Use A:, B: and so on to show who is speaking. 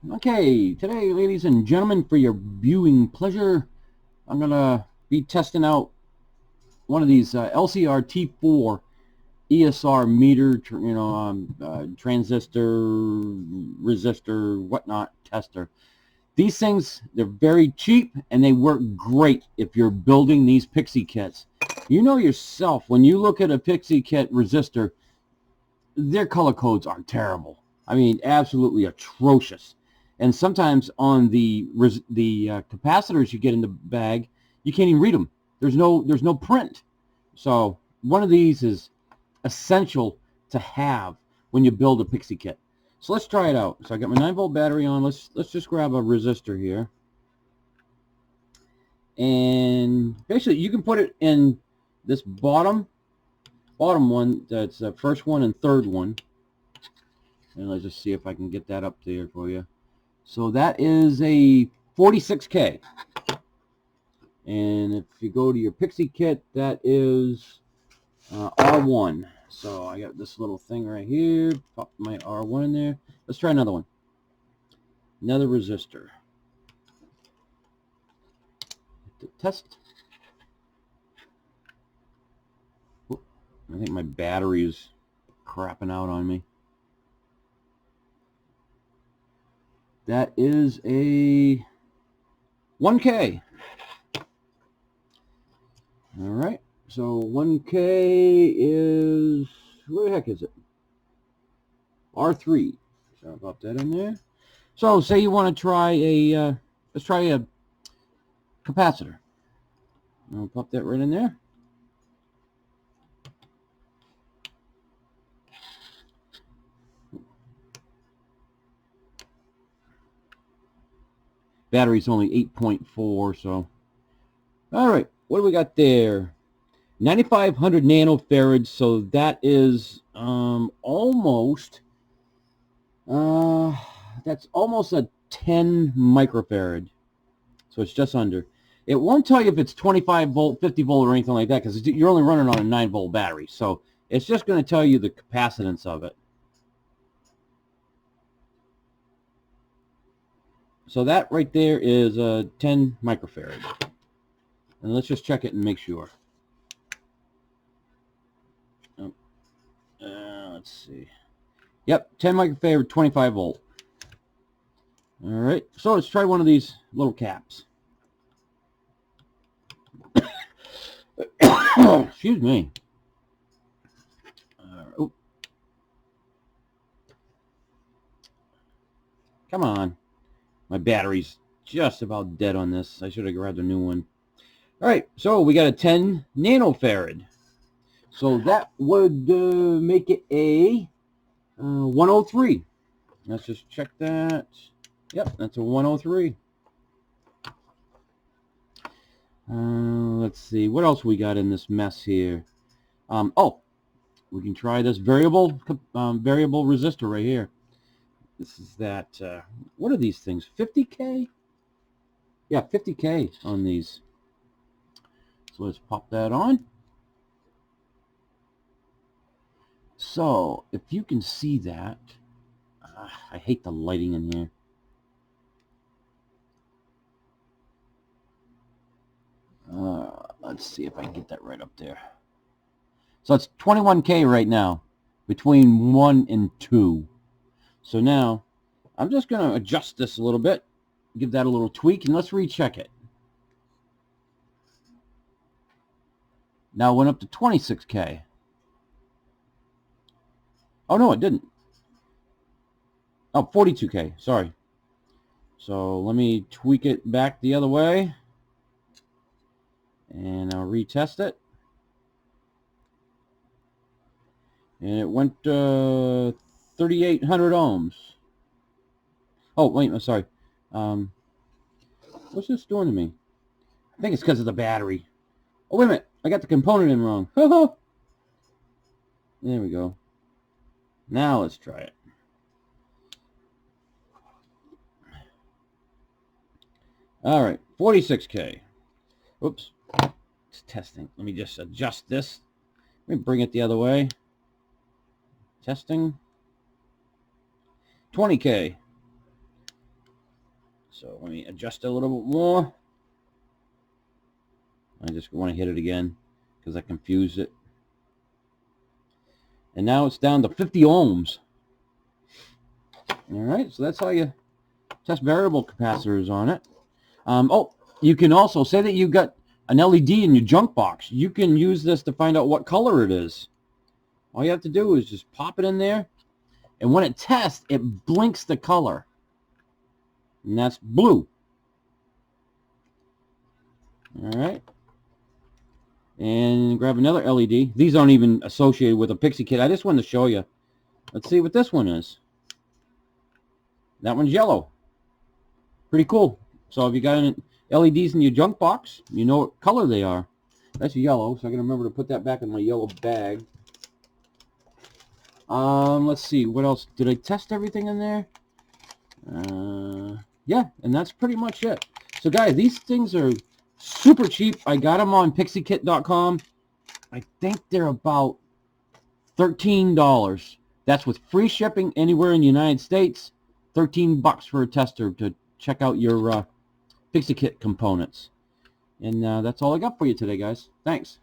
A: Okay, today, ladies and gentlemen, for your viewing pleasure, I'm going to be testing out one of these LCR-T4 ESR meter, transistor, resistor, whatnot tester. These things, they're very cheap and they work great if you're building these Pixie kits. You know yourself, when you look at a Pixie kit resistor, their color codes are terrible. I mean, absolutely atrocious. And sometimes on the capacitors you get in the bag, you can't even read them. There's no print. So one of these is essential to have when you build a Pixie kit. So let's try it out. So I got my 9-volt battery on. Let's just grab a resistor here. And basically you can put it in this bottom one. That's the first one and third one. And let's just see if I can get that up there for you. So that is a 46K. And if you go to your Pixie kit, that is R1. So I got this little thing right here. Pop my R1 in there. Let's try another one. Another resistor. Test. Oop, I think my battery is crapping out on me. That is a 1K. All right. So 1K is, where the heck is it? R3. So I'll pop that in there. So say you want to try a, let's try a capacitor. I'll pop that right in there. Battery's only 8.4, so. All right, what do we got there? 9,500 nanofarads, so that is almost, that's almost a 10 microfarad. So it's just under. It won't tell you if it's 25 volt, 50 volt, or anything like that, because you're only running on a 9-volt battery. So it's just going to tell you the capacitance of it. So that right there is a 10 microfarad. And let's just check it and make sure. Let's see. Yep, 10 microfarad, 25 volt. All right, so let's try one of these little caps. Excuse me. Come on. My battery's just about dead on this. I should have grabbed a new one. All right, so we got a 10 nanofarad. So that would make it a 103. Let's just check that. Yep, that's a 103. Let's see. What else we got in this mess here? Oh, we can try this variable resistor right here. This is that, what are these things, 50K? Yeah, 50K on these. So let's pop that on. So, if you can see that, I hate the lighting in here. Let's see if I can get that right up there. So it's 21K right now, between 1 and 2. So now, I'm just going to adjust this a little bit, give that a little tweak, and let's recheck it. Now it went up to 26K. Oh, no, it didn't. Oh, 42K, sorry. So let me tweak it back the other way. And I'll retest it. And it went 3,800 ohms. Oh, wait, I'm sorry. What's this doing to me? I think it's because of the battery. Oh, wait a minute. I got the component in wrong. There we go. Now let's try it. All right, 46K. Oops. It's testing. Let me just adjust this. Let me bring it the other way. Testing. 20K. So let me adjust it a little bit more. I just want to hit it again because I confused it. And now it's down to 50 ohms. All right, so that's how you test variable capacitors on it. Oh, you can also say that you got an LED in your junk box. You can use this to find out what color it is. All you have to do is just pop it in there, and when it tests, it blinks the color, and that's blue. All right, and grab another LED. These aren't even associated with a Pixie kit. I just wanted to show you. Let's see what this one is. That one's yellow. Pretty cool. So if you got any LEDs in your junk box, you know what color they are. That's yellow, so I can remember to put that back in my yellow bag. Let's see, what else? Did I test everything in there? Yeah, and that's pretty much it. So guys, these things are super cheap. I got them on pixiekit.com. I think they're about $13. That's with free shipping anywhere in the United States. 13 bucks for a tester to check out your Pixie Kit components. And that's all I got for you today, guys. Thanks.